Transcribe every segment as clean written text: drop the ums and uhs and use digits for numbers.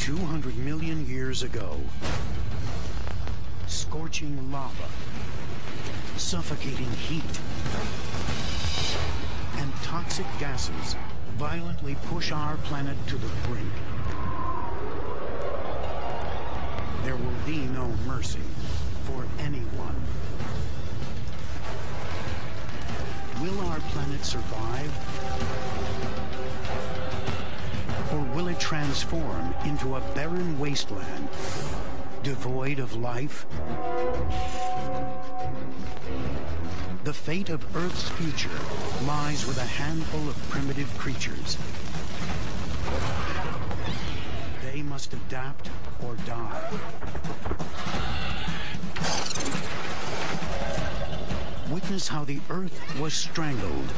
200 million years ago, scorching lava, suffocating heat, and toxic gases violently push our planet to the brink. There will be no mercy for anyone. Will our planet survive? Or will it transform into a barren wasteland, devoid of life? The fate of Earth's future lies with a handful of primitive creatures. They must adapt or die. Witness how the Earth was strangled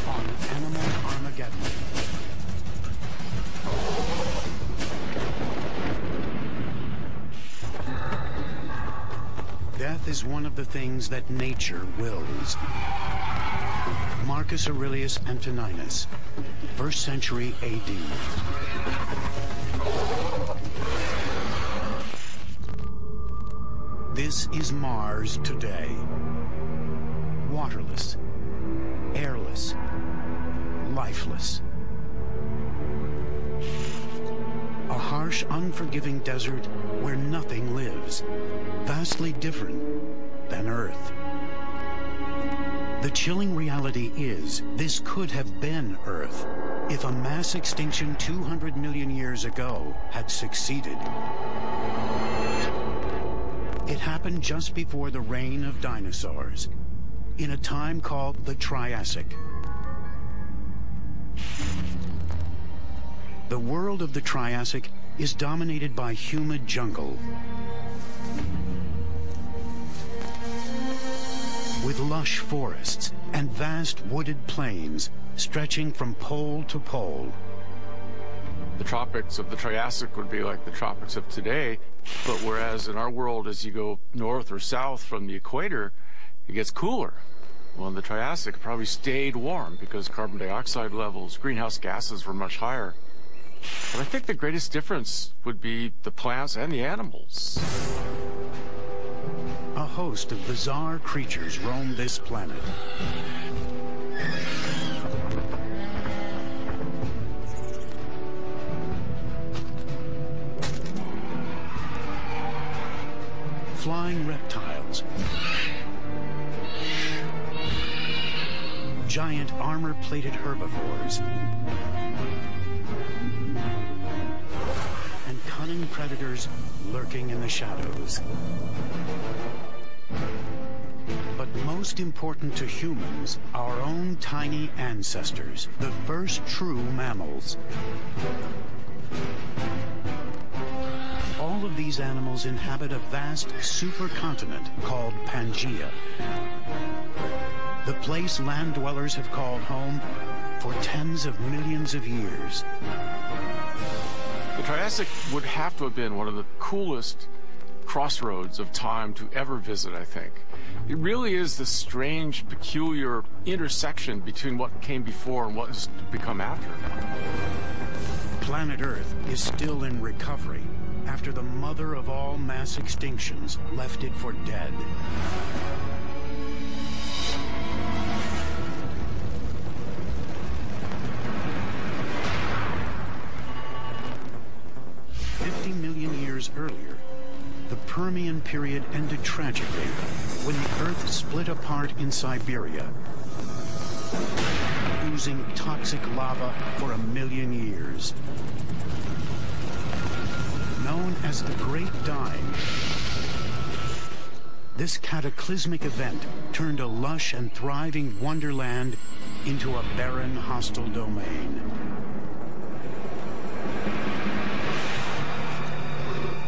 on Animal Armageddon. Death is one of the things that nature wills. Marcus Aurelius Antoninus, 1st century AD. This is Mars today. Waterless, airless, lifeless. A harsh, unforgiving desert where nothing lives, vastly different than Earth. The chilling reality is, this could have been Earth if a mass extinction 200 million years ago had succeeded. It happened just before the reign of dinosaurs, in a time called the Triassic. The world of the Triassic is dominated by humid jungle, with lush forests and vast wooded plains stretching from pole to pole. The tropics of the Triassic would be like the tropics of today, but whereas in our world, as you go north or south from the equator, it gets cooler. Well, in the Triassic, it probably stayed warm because carbon dioxide levels, greenhouse gases were much higher. But I think the greatest difference would be the plants and the animals. A host of bizarre creatures roam this planet. Flying reptiles, giant armor-plated herbivores, and cunning predators lurking in the shadows. But most important to humans, our own tiny ancestors, the first true mammals. All of these animals inhabit a vast supercontinent called Pangaea, the place land dwellers have called home for tens of millions of years. The Triassic would have to have been one of the coolest crossroads of time to ever visit, I think. It really is this strange, peculiar intersection between what came before and what has become after. Planet Earth is still in recovery after the mother of all mass extinctions left it for dead. Earlier, the Permian period ended tragically when the Earth split apart in Siberia, oozing toxic lava for 1 million years. Known as the Great Dying, this cataclysmic event turned a lush and thriving wonderland into a barren, hostile domain.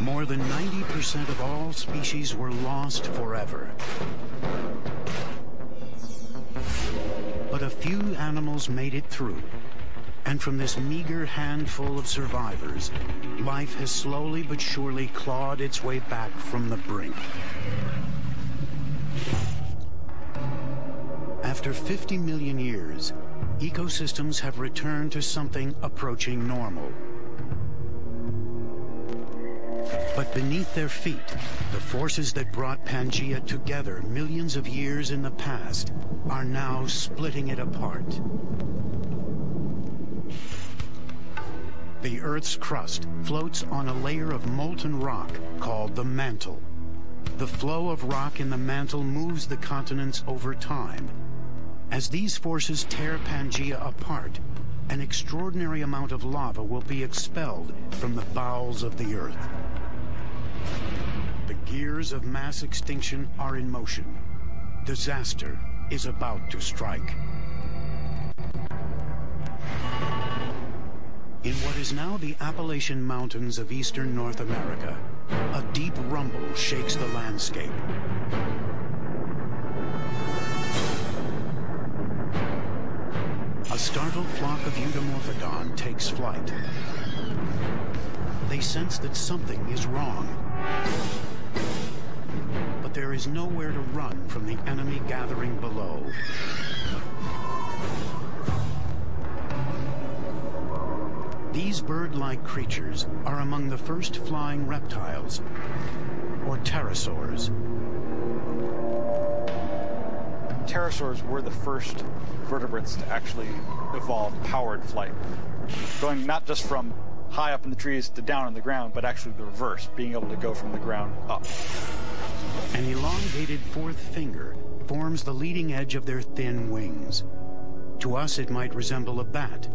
More than 90% of all species were lost forever. But a few animals made it through, and from this meager handful of survivors, life has slowly but surely clawed its way back from the brink. After 50 million years, ecosystems have returned to something approaching normal. But beneath their feet, the forces that brought Pangaea together millions of years in the past are now splitting it apart. The Earth's crust floats on a layer of molten rock called the mantle. The flow of rock in the mantle moves the continents over time. As these forces tear Pangaea apart, an extraordinary amount of lava will be expelled from the bowels of the Earth. The gears of mass extinction are in motion. Disaster is about to strike. In what is now the Appalachian Mountains of eastern North America, a deep rumble shakes the landscape. A startled flock of Eudomorphodon takes flight. They sense that something is wrong. But there is nowhere to run from the enemy gathering below. These bird-like creatures are among the first flying reptiles, or pterosaurs. Pterosaurs were the first vertebrates to actually evolve powered flight, going not just from high up in the trees to down on the ground, but actually the reverse, being able to go from the ground up. An elongated fourth finger forms the leading edge of their thin wings. To us, it might resemble a bat,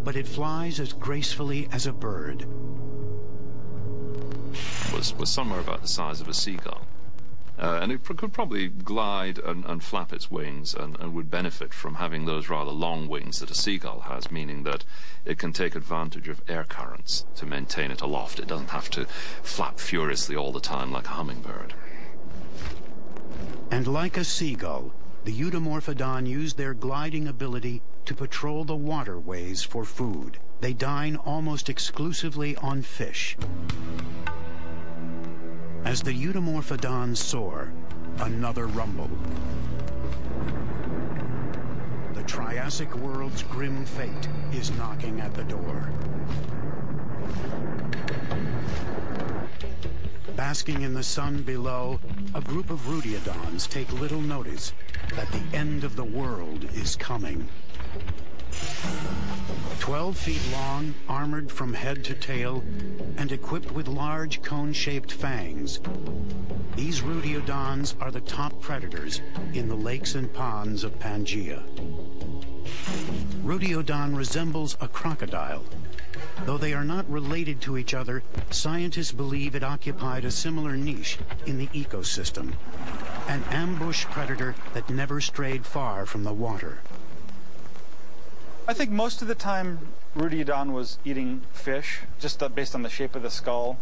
but it flies as gracefully as a bird. Was somewhere about the size of a seagull. And it could probably glide and flap its wings and would benefit from having those rather long wings that a seagull has, meaning that it can take advantage of air currents to maintain it aloft. It doesn't have to flap furiously all the time like a hummingbird. And like a seagull, the Eudomorphodon use their gliding ability to patrol the waterways for food. They dine almost exclusively on fish. As the Eudomorphodon soar, another rumble. The Triassic world's grim fate is knocking at the door. Basking in the sun below, a group of Rudiodons take little notice that the end of the world is coming. 12 feet long, armored from head to tail, and equipped with large cone-shaped fangs, these Rudiodons are the top predators in the lakes and ponds of Pangaea. Rudiodon resembles a crocodile. Though they are not related to each other, scientists believe it occupied a similar niche in the ecosystem, an ambush predator that never strayed far from the water. I think most of the time Rudiodon was eating fish, just based on the shape of the skull.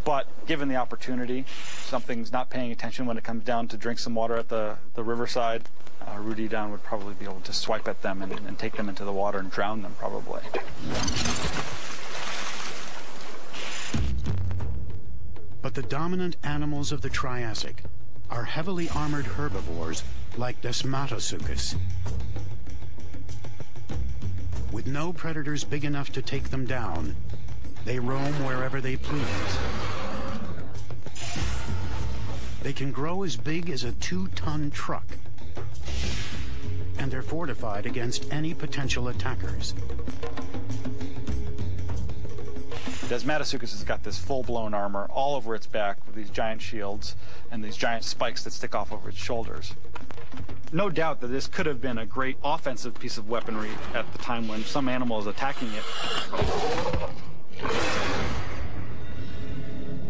But given the opportunity, something's not paying attention when it comes down to drink some water at the riverside, Rudiodon would probably be able to swipe at them and take them into the water and drown them, probably. But the dominant animals of the Triassic are heavily armored herbivores like Desmatosuchus. With no predators big enough to take them down, they roam wherever they please. They can grow as big as a 2-ton truck, and they're fortified against any potential attackers. Desmatosuchus has got this full-blown armor all over its back with these giant shields and these giant spikes that stick off over its shoulders. No doubt that this could have been a great offensive piece of weaponry at the time when some animal is attacking it.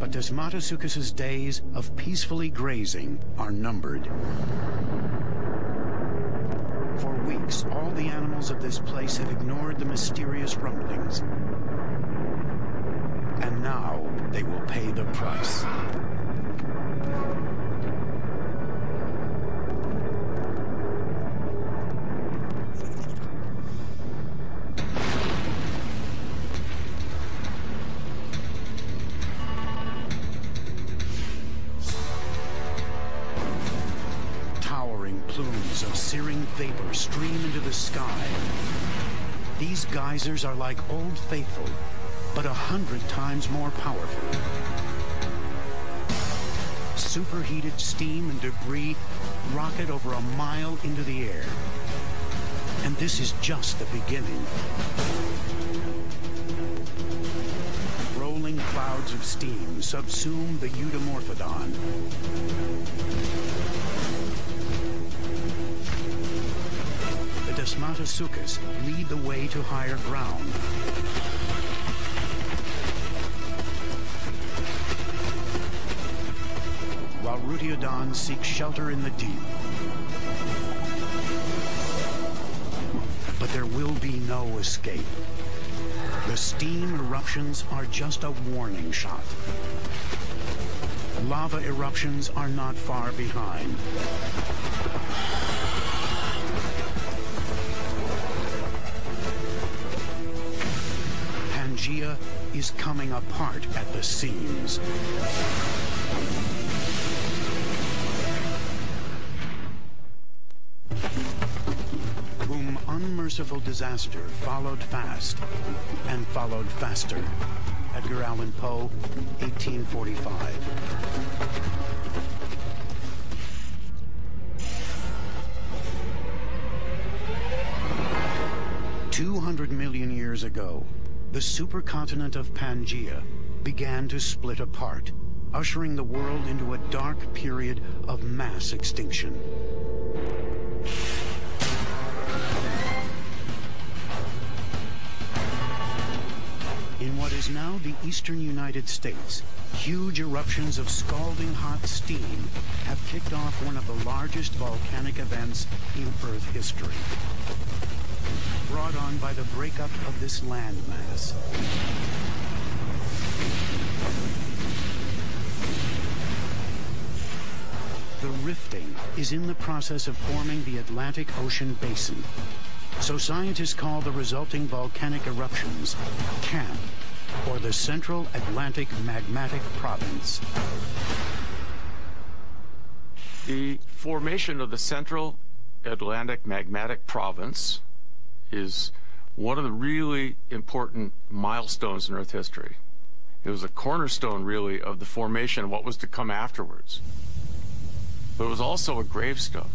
But Desmatosuchus's days of peacefully grazing are numbered. For weeks, all the animals of this place have ignored the mysterious rumblings. And now they will pay the price. Towering plumes of searing vapor stream into the sky. These geysers are like Old Faithful, but 100 times more powerful. Superheated steam and debris rocket over a mile into the air. And this is just the beginning. Rolling clouds of steam subsume the Eudomorphodon. The Desmatasuchus lead the way to higher ground. While Rutiodon seeks shelter in the deep. But there will be no escape. The steam eruptions are just a warning shot. Lava eruptions are not far behind. Pangaea is coming apart at the seams. Whom unmerciful disaster followed fast and followed faster. Edgar Allan Poe, 1845. 200 million years ago, the supercontinent of Pangaea began to split apart, ushering the world into a dark period of mass extinction. In what is now the eastern United States, huge eruptions of scalding hot steam have kicked off one of the largest volcanic events in Earth history, brought on by the breakup of this landmass. The rifting is in the process of forming the Atlantic Ocean basin, so scientists call the resulting volcanic eruptions CAMP, or the Central Atlantic Magmatic Province. The formation of the Central Atlantic Magmatic Province is one of the really important milestones in Earth history. It was a cornerstone, really, of the formation of what was to come afterwards. But it was also a gravestone.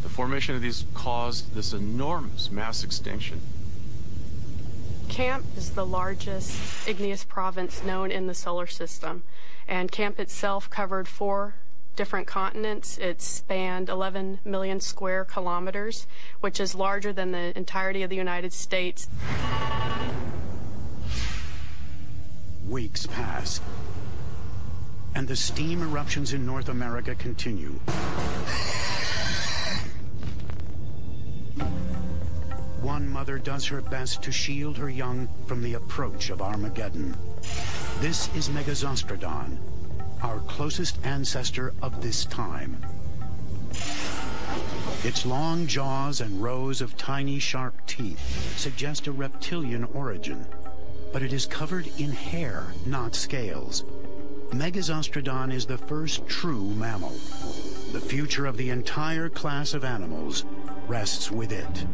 The formation of these caused this enormous mass extinction. CAMP is the largest igneous province known in the solar system, and CAMP itself covered 4 different continents. It spanned 11 million square kilometers, which is larger than the entirety of the United States. Weeks pass, and the steam eruptions in North America continue. One mother does her best to shield her young from the approach of Armageddon. This is Megazostrodon, our closest ancestor of this time. Its long jaws and rows of tiny sharp teeth suggest a reptilian origin, but it is covered in hair, not scales. Megazostrodon is the first true mammal. The future of the entire class of animals rests with it.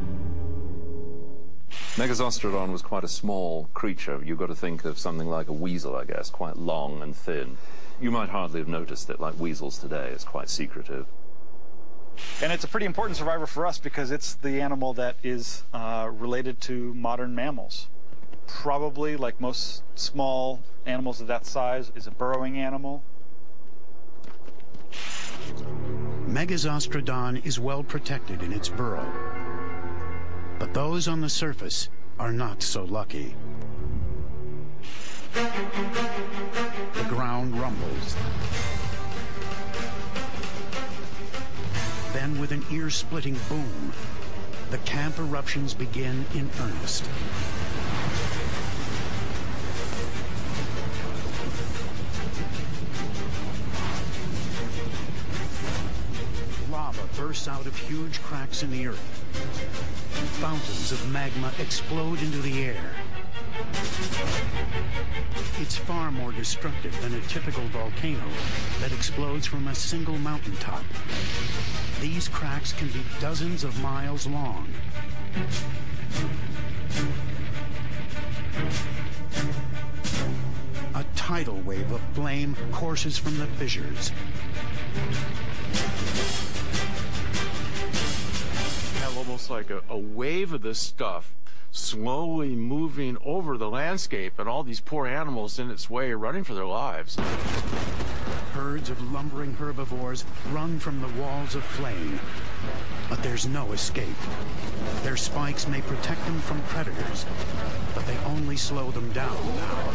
Megazostrodon was quite a small creature. You've got to think of something like a weasel, I guess, quite long and thin. You might hardly have noticed it, like weasels today. It's quite secretive. And it's a pretty important survivor for us because it's the animal that is related to modern mammals. Probably, like most small animals of that size, is a burrowing animal. Megazostrodon is well protected in its burrow. But those on the surface are not so lucky. The ground rumbles. Then, with an ear-splitting boom, the camp eruptions begin in earnest. Lava bursts out of huge cracks in the earth. Fountains of magma explode into the air. It's far more destructive than a typical volcano that explodes from a single mountaintop. These cracks can be dozens of miles long. A tidal wave of flame courses from the fissures. You have almost like a wave of this stuff slowly moving over the landscape, and all these poor animals in its way running for their lives. Herds of lumbering herbivores run from the walls of flame. But there's no escape. Their spikes may protect them from predators, but they only slow them down now.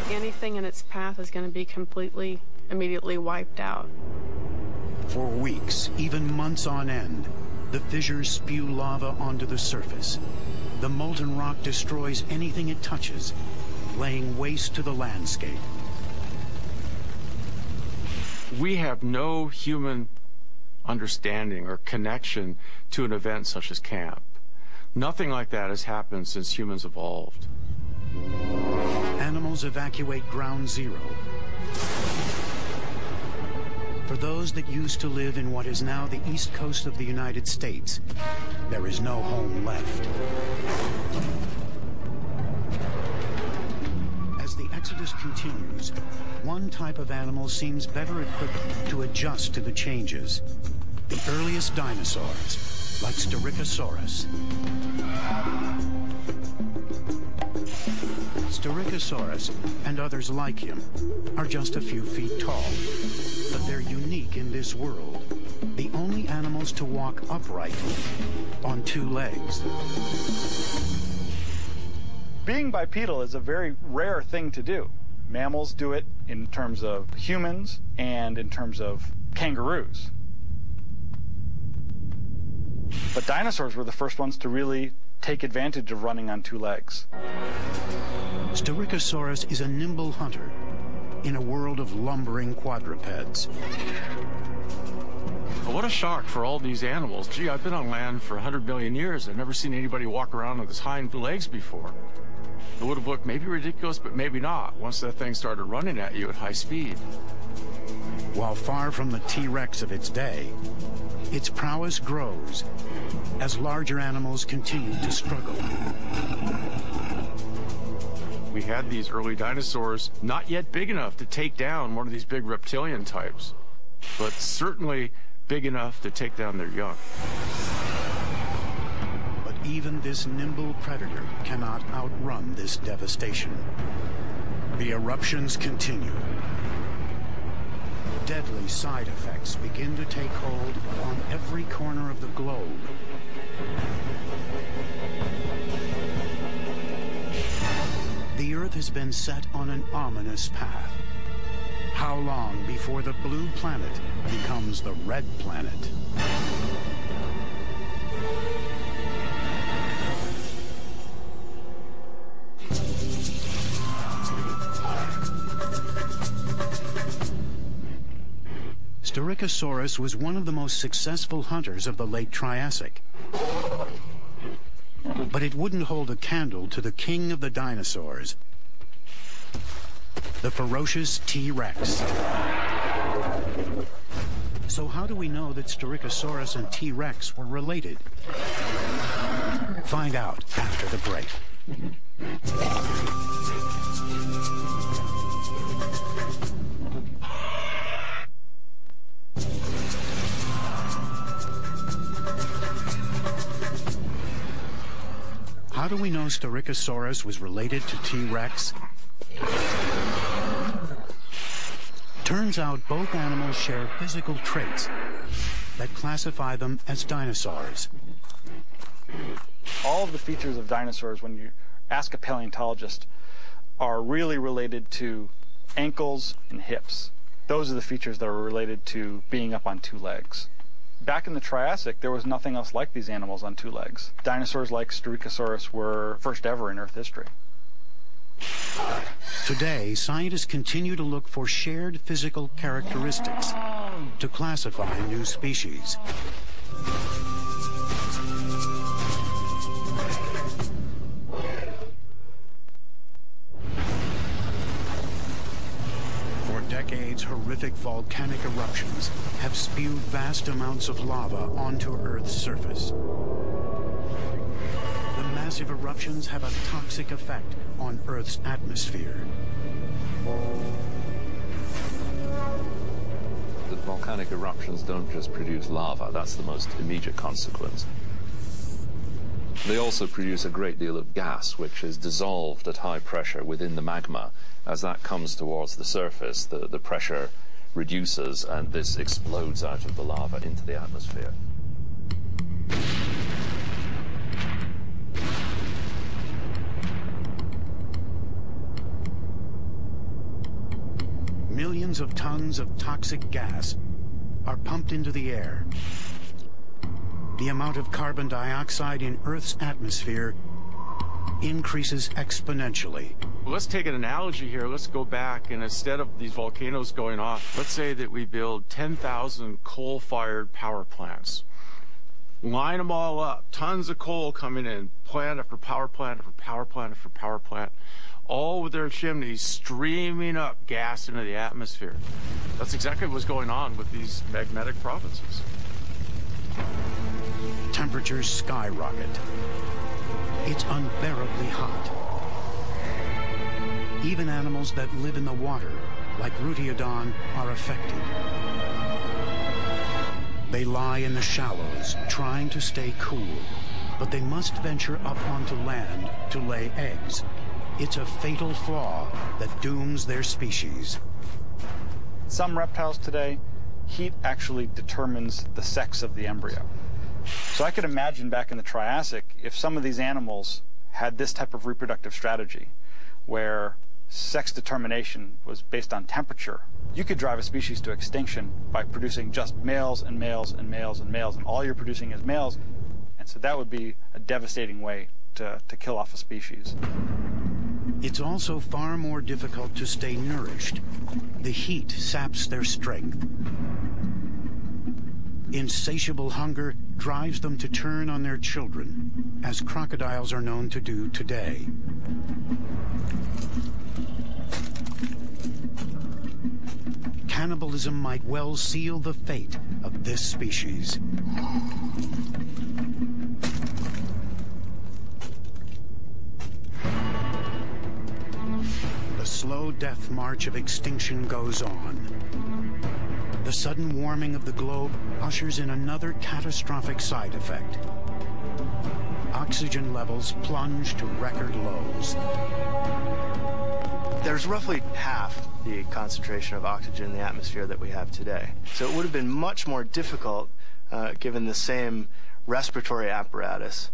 Anything in its path is going to be completely, immediately wiped out. For weeks, even months on end, the fissures spew lava onto the surface. The molten rock destroys anything it touches, laying waste to the landscape. We have no human understanding or connection to an event such as camp. Nothing like that has happened since humans evolved. Animals evacuate ground zero. For those that used to live in what is now the east coast of the United States, there is no home left. As the exodus continues, one type of animal seems better equipped to adjust to the changes. The earliest dinosaurs, like Styracosaurus. Styracosaurus, and others like him, are just a few feet tall. But they're unique in this world. The only animals to walk upright on two legs. Being bipedal is a very rare thing to do. Mammals do it in terms of humans and in terms of kangaroos. But dinosaurs were the first ones to really take advantage of running on two legs. Styracosaurus is a nimble hunter in a world of lumbering quadrupeds. What a shock for all these animals. Gee, I've been on land for 100 million years. I've never seen anybody walk around with his hind legs before. It would have looked maybe ridiculous, but maybe not, once that thing started running at you at high speed. While far from the T-Rex of its day, its prowess grows as larger animals continue to struggle. We had these early dinosaurs not yet big enough to take down one of these big reptilian types, but certainly big enough to take down their young. But even this nimble predator cannot outrun this devastation. The eruptions continue. Deadly side effects begin to take hold on every corner of the globe. The Earth has been set on an ominous path. How long before the blue planet becomes the red planet? Styracosaurus was one of the most successful hunters of the late Triassic. But it wouldn't hold a candle to the king of the dinosaurs, the ferocious T-Rex. So how do we know that Styracosaurus and T-Rex were related? Find out after the break. How do we know Styracosaurus was related to T-Rex? Turns out both animals share physical traits that classify them as dinosaurs. All of the features of dinosaurs, when you ask a paleontologist, are really related to ankles and hips. Those are the features that are related to being up on two legs. Back in the Triassic, there was nothing else like these animals on two legs. Dinosaurs like Styracosaurus were first ever in Earth history. Today, scientists continue to look for shared physical characteristics to classify new species. For decades, horrific volcanic eruptions have spewed vast amounts of lava onto Earth's surface. The massive eruptions have a toxic effect on Earth's atmosphere. The volcanic eruptions don't just produce lava, that's the most immediate consequence. They also produce a great deal of gas, which is dissolved at high pressure within the magma. As that comes towards the surface, the pressure reduces and this explodes out of the lava into the atmosphere. Millions of tons of toxic gas are pumped into the air. The amount of carbon dioxide in Earth's atmosphere increases exponentially. Well, let's take an analogy here. Let's go back, and instead of these volcanoes going off, let's say that we build 10,000 coal-fired power plants. Line them all up, tons of coal coming in, plant after power plant after power plant after power plant, all with their chimneys streaming up gas into the atmosphere. That's exactly what's going on with these magmatic provinces. Temperatures skyrocket. It's unbearably hot. Even animals that live in the water, like Ruteodon, are affected. They lie in the shallows, trying to stay cool, but they must venture up onto land to lay eggs. It's a fatal flaw that dooms their species. Some reptiles today, heat actually determines the sex of the embryo. So I could imagine back in the Triassic, if some of these animals had this type of reproductive strategy, where sex determination was based on temperature, you could drive a species to extinction by producing just males and males and males and males, and all you're producing is males. And so that would be a devastating way to kill off a species. It's also far more difficult to stay nourished. The heat saps their strength. Insatiable hunger drives them to turn on their children, as crocodiles are known to do today. Cannibalism might well seal the fate of this species. The slow death march of extinction goes on. The sudden warming of the globe ushers in another catastrophic side effect. Oxygen levels plunge to record lows. There's roughly half the concentration of oxygen in the atmosphere that we have today. So it would have been much more difficult, given the same respiratory apparatus,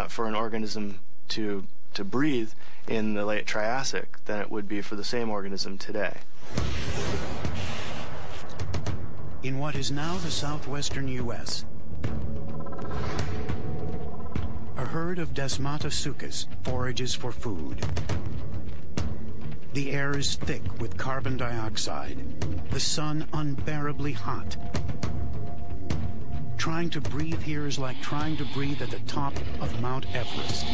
for an organism to breathe in the late Triassic than it would be for the same organism today. In what is now the southwestern U.S., a herd of Desmatasuchus forages for food. The air is thick with carbon dioxide, the sun unbearably hot. Trying to breathe here is like trying to breathe at the top of Mount Everest.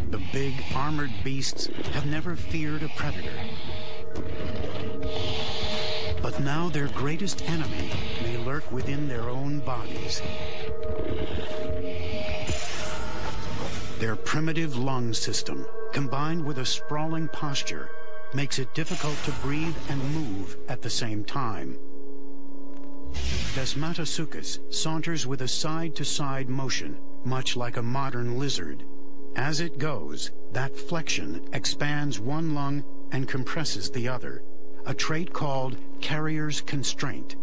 The big, armored beasts have never feared a predator. But now their greatest enemy may lurk within their own bodies. Their primitive lung system, combined with a sprawling posture, makes it difficult to breathe and move at the same time. Desmatasuchus saunters with a side-to-side motion, much like a modern lizard. As it goes, that flexion expands one lung and compresses the other, a trait called carrier's constraint.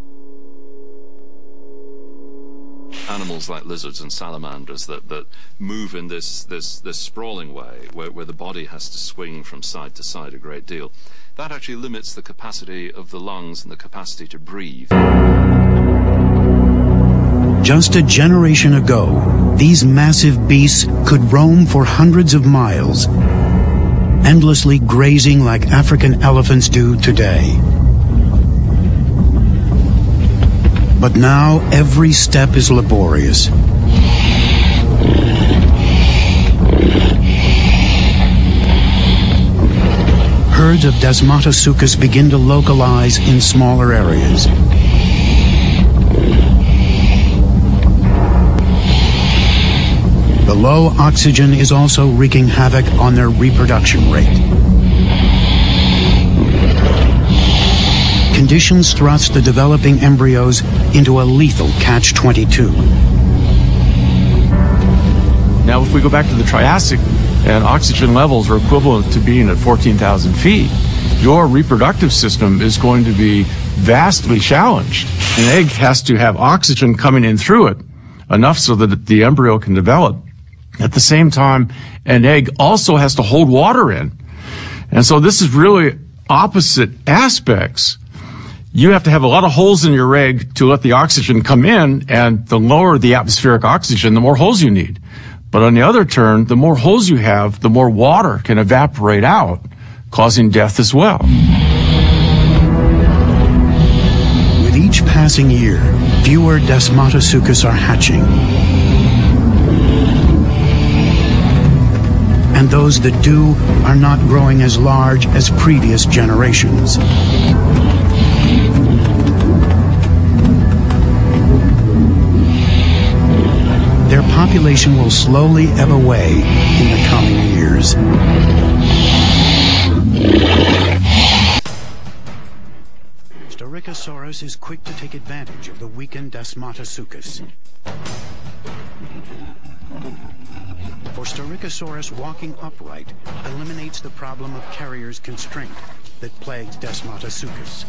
Animals like lizards and salamanders that move in this sprawling way, where the body has to swing from side to side a great deal, that actually limits the capacity of the lungs and the capacity to breathe. Just a generation ago, these massive beasts could roam for hundreds of miles, endlessly grazing like African elephants do today. But now every step is laborious. herds of Desmatosuchus begin to localize in smaller areas. The low oxygen is also wreaking havoc on their reproduction rate. Conditions thrust the developing embryos into a lethal catch-22. Now, if we go back to the Triassic and oxygen levels are equivalent to being at 14,000 feet, your reproductive system is going to be vastly challenged. An egg has to have oxygen coming in through it, enough so that the embryo can develop. At the same time, an egg also has to hold water in. And so this is really opposite aspects. You have to have a lot of holes in your egg to let the oxygen come in, and the lower the atmospheric oxygen, the more holes you need. But on the other turn, the more holes you have, the more water can evaporate out, causing death as well. With each passing year, fewer Desmatosuchus are hatching. And those that do are not growing as large as previous generations. Their population will slowly ebb away in the coming years. Styracosaurus is quick to take advantage of the weakened Desmatosuchus. For Styracosaurus, walking upright eliminates the problem of carrier's constraint that plagues Desmatosuchus.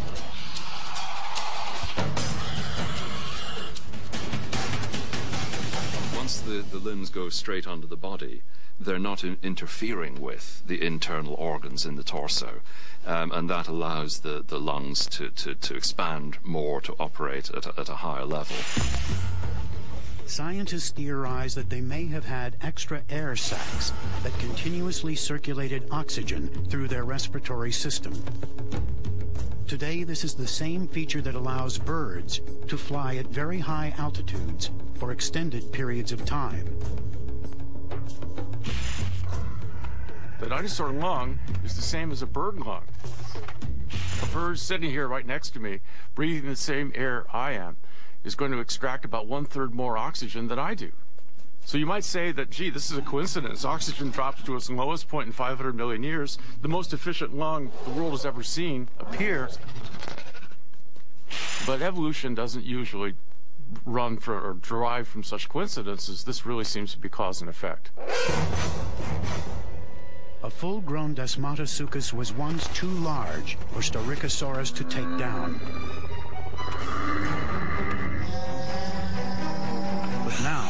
Once the limbs go straight under the body, they're not interfering with the internal organs in the torso, and that allows the lungs to expand more, to operate at a higher level. Scientists theorize that they may have had extra air sacs that continuously circulated oxygen through their respiratory system. Today, this is the same feature that allows birds to fly at very high altitudes for extended periods of time. The dinosaur lung is the same as a bird lung. A bird sitting here right next to me, breathing the same air I am, is going to extract about 1/3 more oxygen than I do. So you might say that, gee, this is a coincidence. Oxygen drops to its lowest point in 500 million years. The most efficient lung the world has ever seen appears. But evolution doesn't usually run for or derive from such coincidences. This really seems to be cause and effect. A full-grown Desmatosuchus was once too large for Styracosaurus to take down. But now,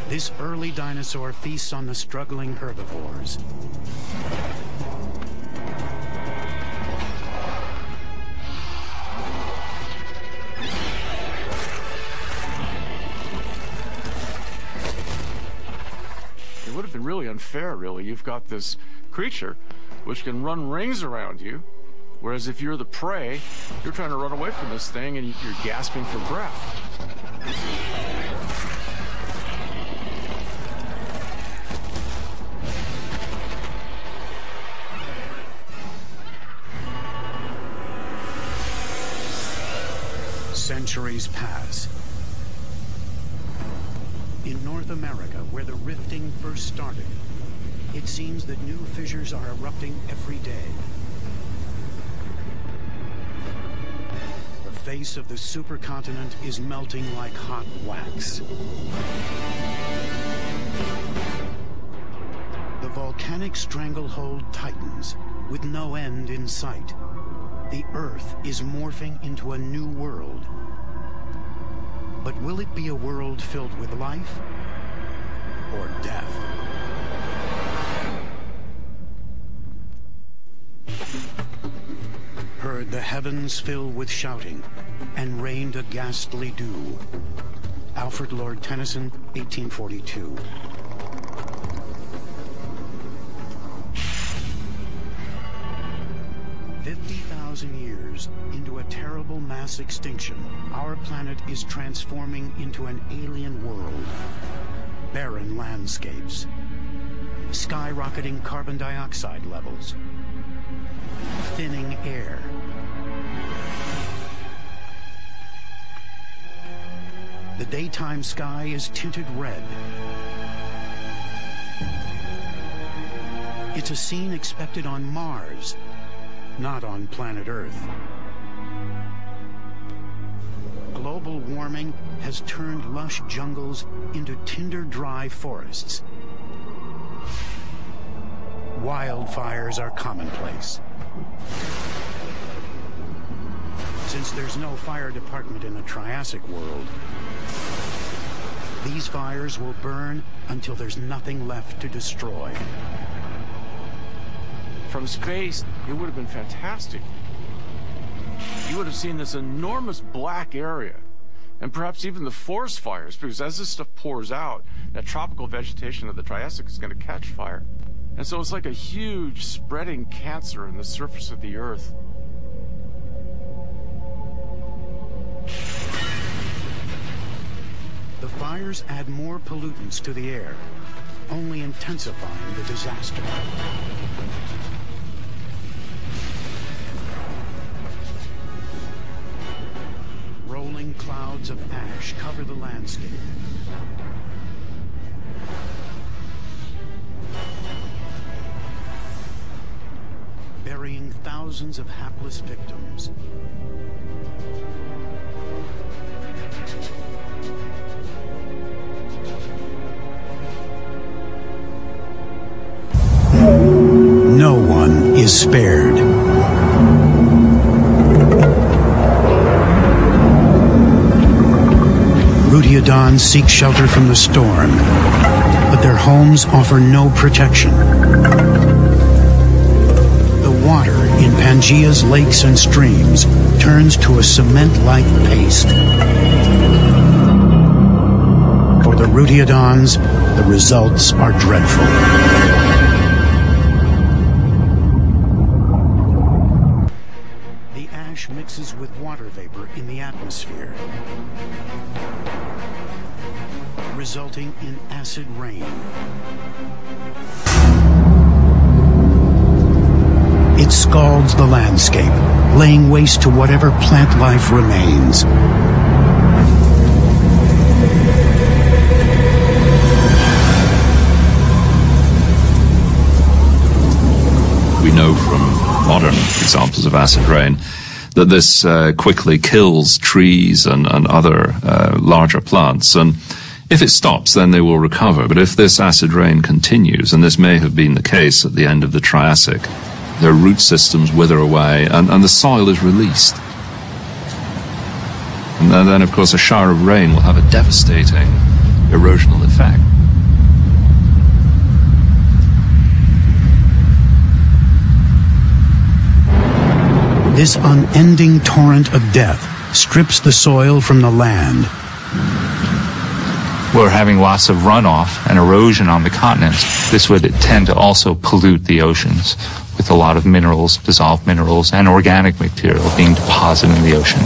this early dinosaur feasts on the struggling herbivores. It would have been really unfair, really. You've got this creature which can run rings around you, whereas if you're the prey, you're trying to run away from this thing and you're gasping for breath. Centuries pass. In North America, where the rifting first started, it seems that new fissures are erupting every day. The face of the supercontinent is melting like hot wax. The volcanic stranglehold tightens, with no end in sight. The Earth is morphing into a new world. But will it be a world filled with life or death? Heard the heavens fill with shouting and rained a ghastly dew. Alfred Lord Tennyson, 1842. Years into a terrible mass extinction, our planet is transforming into an alien world. Barren landscapes, skyrocketing carbon dioxide levels, thinning air. The daytime sky is tinted red. It's a scene expected on Mars, not on planet Earth. Global warming has turned lush jungles into tinder-dry forests. Wildfires are commonplace. Since there's no fire department in the Triassic world, these fires will burn until there's nothing left to destroy. From space, it would have been fantastic. You would have seen this enormous black area, and perhaps even the forest fires, because as this stuff pours out, that tropical vegetation of the Triassic is going to catch fire. And so it's like a huge spreading cancer in the surface of the Earth. The fires add more pollutants to the air, only intensifying the disaster. Rolling clouds of ash cover the landscape. Burying thousands of hapless victims. No one is spared. Rudiodons seek shelter from the storm, but their homes offer no protection. The water in Pangaea's lakes and streams turns to a cement-like paste. For the Rudiodons, the results are dreadful. Mixes with water vapor in the atmosphere, resulting in acid rain. It scalds the landscape, laying waste to whatever plant life remains. We know from modern examples of acid rain that this quickly kills trees and other larger plants. And if it stops, then they will recover. But if this acid rain continues, and this may have been the case at the end of the Triassic, their root systems wither away and the soil is released. And then, of course, a shower of rain will have a devastating erosional effect. This unending torrent of death strips the soil from the land. We're having lots of runoff and erosion on the continents. This would tend to also pollute the oceans with a lot of minerals, dissolved minerals, and organic material being deposited in the ocean,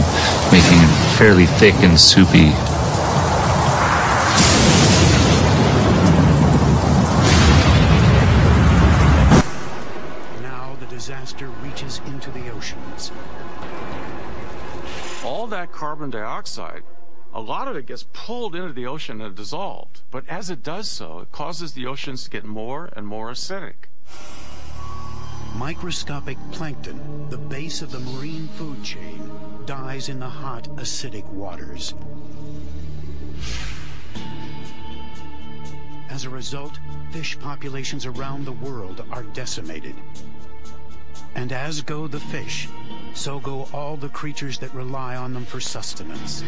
making it fairly thick and soupy. Disaster reaches into the oceans. All that carbon dioxide, a lot of it gets pulled into the ocean and dissolved. But as it does so, it causes the oceans to get more and more acidic. Microscopic plankton, the base of the marine food chain, dies in the hot, acidic waters. As a result, fish populations around the world are decimated. And as go the fish, so go all the creatures that rely on them for sustenance.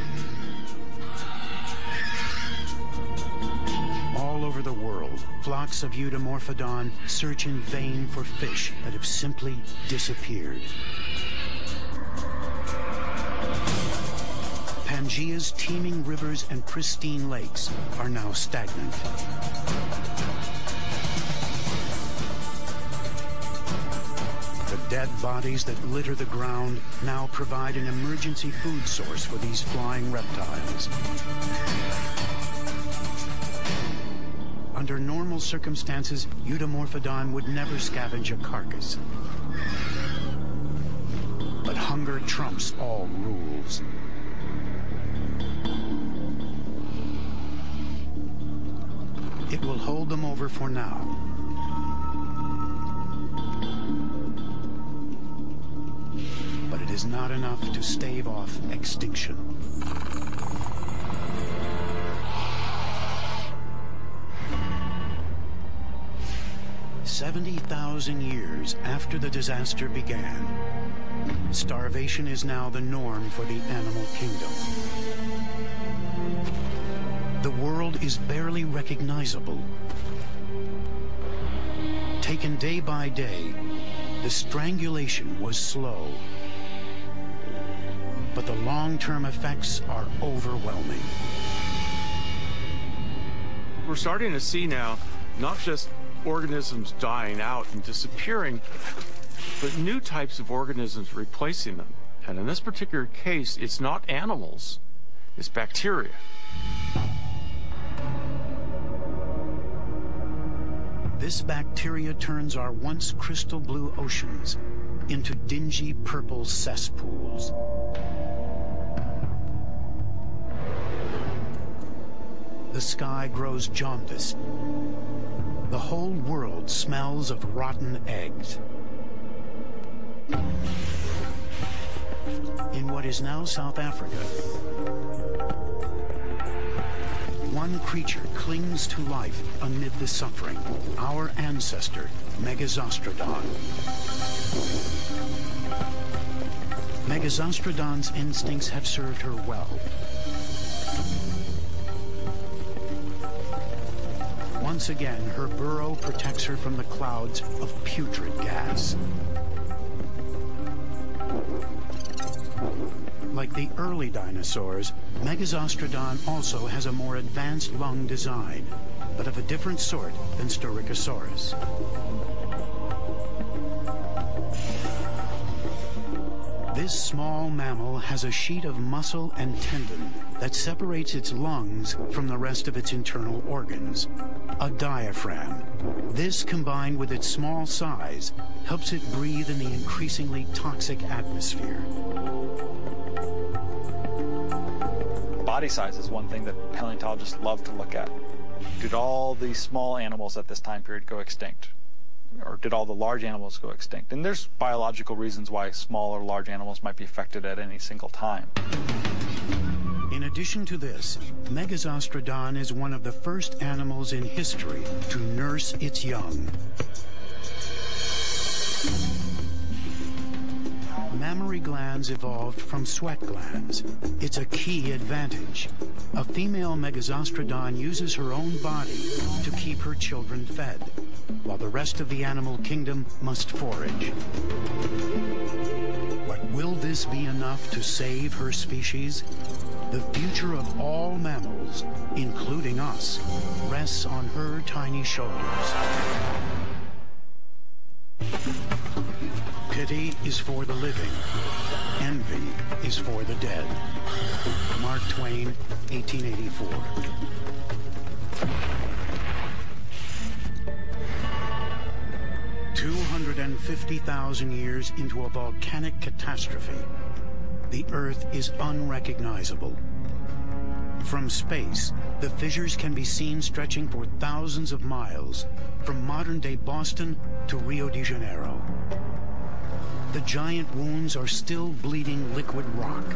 All over the world, flocks of Eudomorphodon search in vain for fish that have simply disappeared. Pangaea's teeming rivers and pristine lakes are now stagnant. The dead bodies that litter the ground now provide an emergency food source for these flying reptiles. Under normal circumstances, Eudomorphodon would never scavenge a carcass. hunger trumps all rules. It will hold them over for now. But it is not enough to stave off extinction. "70,000 years after the disaster began, starvation is now the norm for the animal kingdom. The world is barely recognizable. Taken day by day, the strangulation was slow, but the long-term effects are overwhelming. We're starting to see now not just organisms dying out and disappearing, but new types of organisms replacing them. And in this particular case, it's not animals, it's bacteria. This bacteria turns our once crystal blue oceans into dingy purple cesspools. The sky grows jaundiced. The whole world smells of rotten eggs. In what is now South Africa, one creature clings to life amid the suffering, our ancestor, Megazostrodon. Megazostrodon's instincts have served her well. Once again, her burrow protects her from the clouds of putrid gas. Like the early dinosaurs, Megazostrodon also has a more advanced lung design, but of a different sort than Styracosaurus. This small mammal has a sheet of muscle and tendon that separates its lungs from the rest of its internal organs, a diaphragm. This, combined with its small size, helps it breathe in the increasingly toxic atmosphere. Body size is one thing that paleontologists love to look at. Did all these small animals at this time period go extinct? Or did all the large animals go extinct? And there's biological reasons why small or large animals might be affected at any single time. In addition to this, Megazostrodon is one of the first animals in history to nurse its young. Mammary glands evolved from sweat glands. It's a key advantage. A female Megazostrodon uses her own body to keep her children fed, while the rest of the animal kingdom must forage. But will this be enough to save her species? The future of all mammals, including us, rests on her tiny shoulders. Pity is for the living. Envy is for the dead. Mark Twain, 1884. "250,000 years into a volcanic catastrophe, the Earth is unrecognizable. From space, the fissures can be seen stretching for thousands of miles, from modern-day Boston to Rio de Janeiro. The giant wounds are still bleeding liquid rock.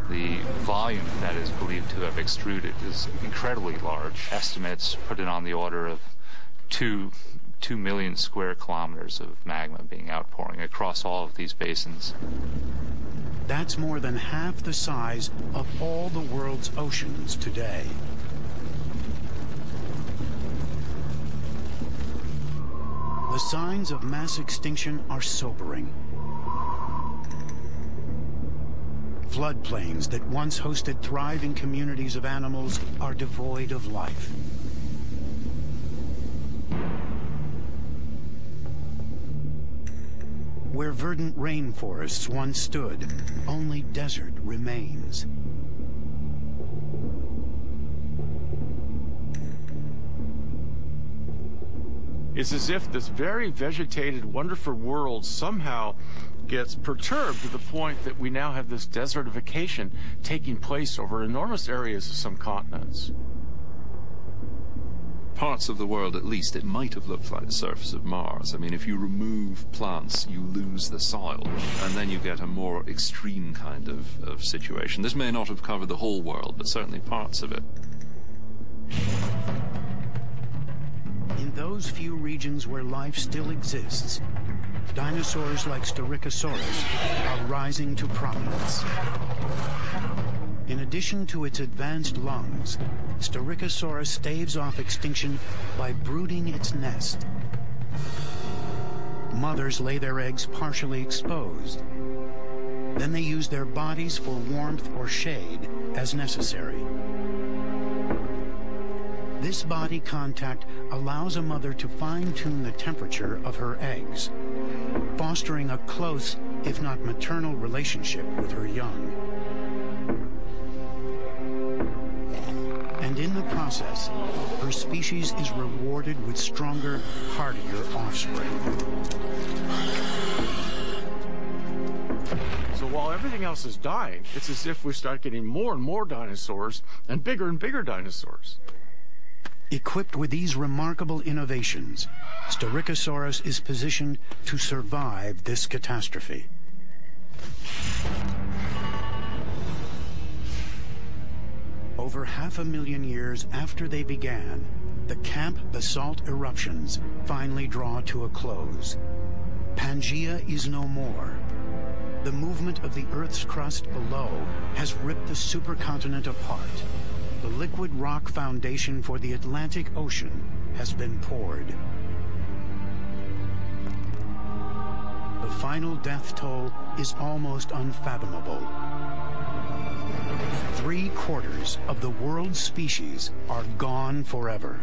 The volume that is believed to have extruded is incredibly large. Estimates put it on the order of 2 million square kilometers of magma being outpouring across all of these basins. That's more than half the size of all the world's oceans today. The signs of mass extinction are sobering. Floodplains that once hosted thriving communities of animals are devoid of life. Where verdant rainforests once stood, only desert remains. It's as if this very vegetated, wonderful world somehow gets perturbed to the point that we now have this desertification taking place over enormous areas of some continents. Parts of the world, at least, it might have looked like the surface of Mars. I mean, if you remove plants, you lose the soil, and then you get a more extreme kind of situation. This may not have covered the whole world, but certainly parts of it. In those few regions where life still exists, dinosaurs like Styracosaurus are rising to prominence. In addition to its advanced lungs, Styracosaurus staves off extinction by brooding its nest. Mothers lay their eggs partially exposed. Then they use their bodies for warmth or shade as necessary. This body contact allows a mother to fine-tune the temperature of her eggs, fostering a close, if not maternal, relationship with her young. And in the process, her species is rewarded with stronger, hardier offspring. So while everything else is dying, it's as if we start getting more and more dinosaurs and bigger dinosaurs. Equipped with these remarkable innovations, Styracosaurus is positioned to survive this catastrophe. Over 500,000 years after they began, the Camp basalt eruptions finally draw to a close. Pangaea is no more. The movement of the Earth's crust below has ripped the supercontinent apart. The liquid rock foundation for the Atlantic Ocean has been poured. The final death toll is almost unfathomable. 3/4 of the world's species are gone forever.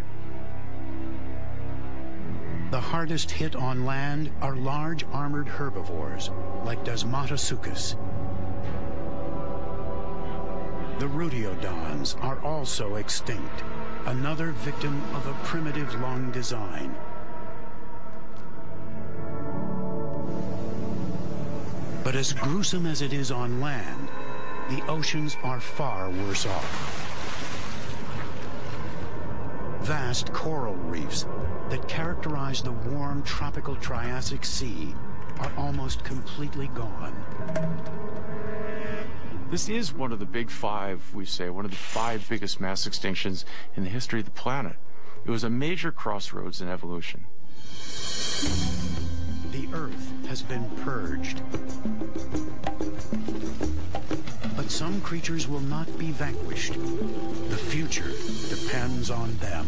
The hardest hit on land are large armored herbivores like Desmatosuchus. The rudeodons are also extinct, another victim of a primitive lung design. But as gruesome as it is on land, the oceans are far worse off. Vast coral reefs that characterize the warm tropical Triassic Sea are almost completely gone. This is one of the big five, we say, one of the 5 biggest mass extinctions in the history of the planet. It was a major crossroads in evolution. The Earth has been purged. But some creatures will not be vanquished. The future depends on them.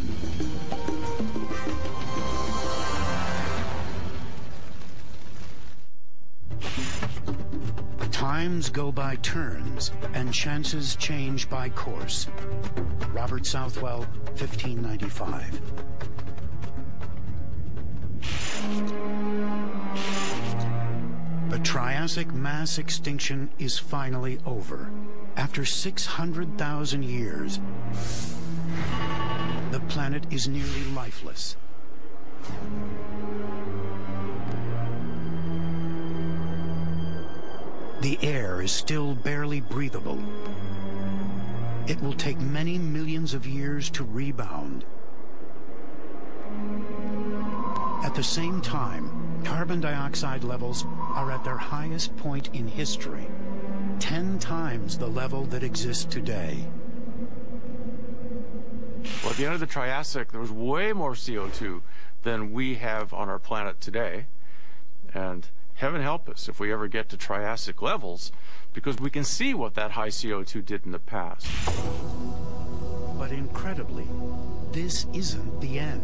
Times go by turns, and chances change by course. Robert Southwell, 1595. The Triassic mass extinction is finally over. After 600,000 years, the planet is nearly lifeless. The air is still barely breathable. It will take many millions of years to rebound. At the same time, carbon dioxide levels are at their highest point in history, 10 times the level that exists today. Well, at the end of the Triassic, there was way more CO2 than we have on our planet today. And heaven help us if we ever get to Triassic levels, because we can see what that high CO2 did in the past. But incredibly, this isn't the end.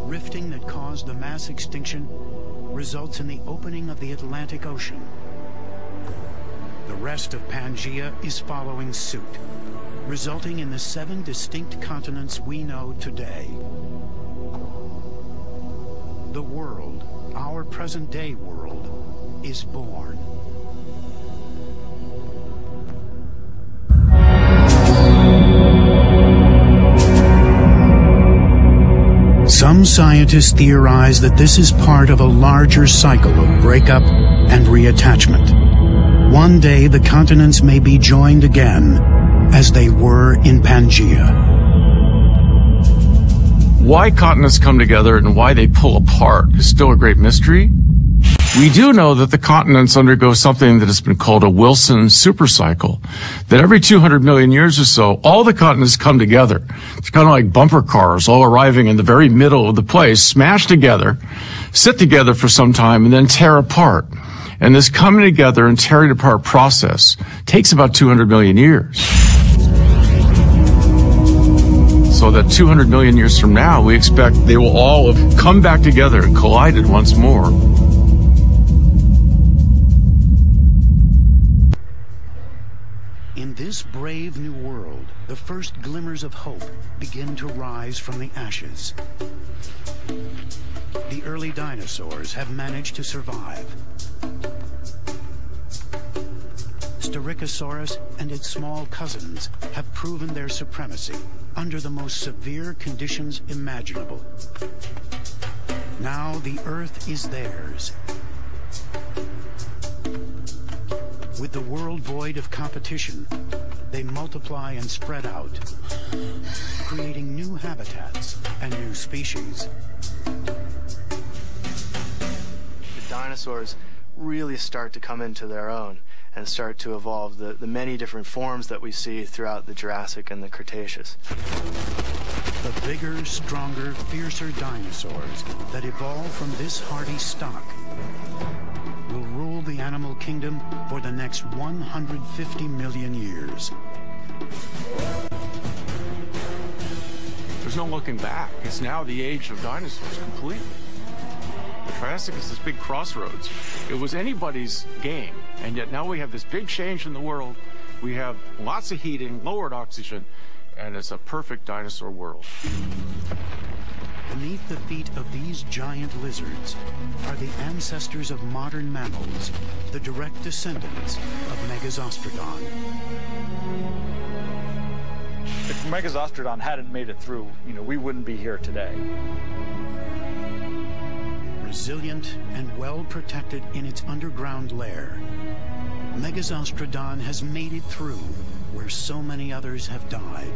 Rifting that caused the mass extinction results in the opening of the Atlantic Ocean. The rest of Pangaea is following suit, resulting in the 7 distinct continents we know today. The world, our present-day world, is born. Some scientists theorize that this is part of a larger cycle of breakup and reattachment. One day the continents may be joined again as they were in Pangea. Why continents come together and why they pull apart is still a great mystery. We do know that the continents undergo something that has been called a Wilson supercycle, that every 200 million years or so, all the continents come together. It's kind of like bumper cars all arriving in the very middle of the place, smash together, sit together for some time, and then tear apart. And this coming together and tearing apart process takes about 200 million years. So that 200 million years from now, we expect they will all have come back together and collided once more. In this brave new world, the first glimmers of hope begin to rise from the ashes. The early dinosaurs have managed to survive. Styracosaurus and its small cousins have proven their supremacy under the most severe conditions imaginable. Now the Earth is theirs. With the world void of competition, they multiply and spread out, creating new habitats and new species. The dinosaurs really start to come into their own and start to evolve the many different forms that we see throughout the Jurassic and the Cretaceous. The bigger, stronger, fiercer dinosaurs that evolve from this hardy stock will rule the animal kingdom for the next 150 million years. There's no looking back. It's now the age of dinosaurs completely. The Triassic is this big crossroads. It was anybody's game, and yet now we have this big change in the world. We have lots of heating, lowered oxygen, and it's a perfect dinosaur world. Beneath the feet of these giant lizards are the ancestors of modern mammals, the direct descendants of Megazostrodon. If Megazostrodon hadn't made it through, we wouldn't be here today. Resilient and well protected in its underground lair, Megazostrodon has made it through where so many others have died.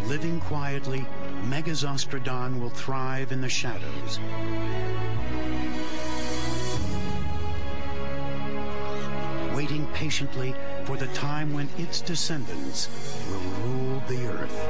Living quietly, Megazostrodon will thrive in the shadows. Waiting patiently for the time when its descendants will rule the Earth.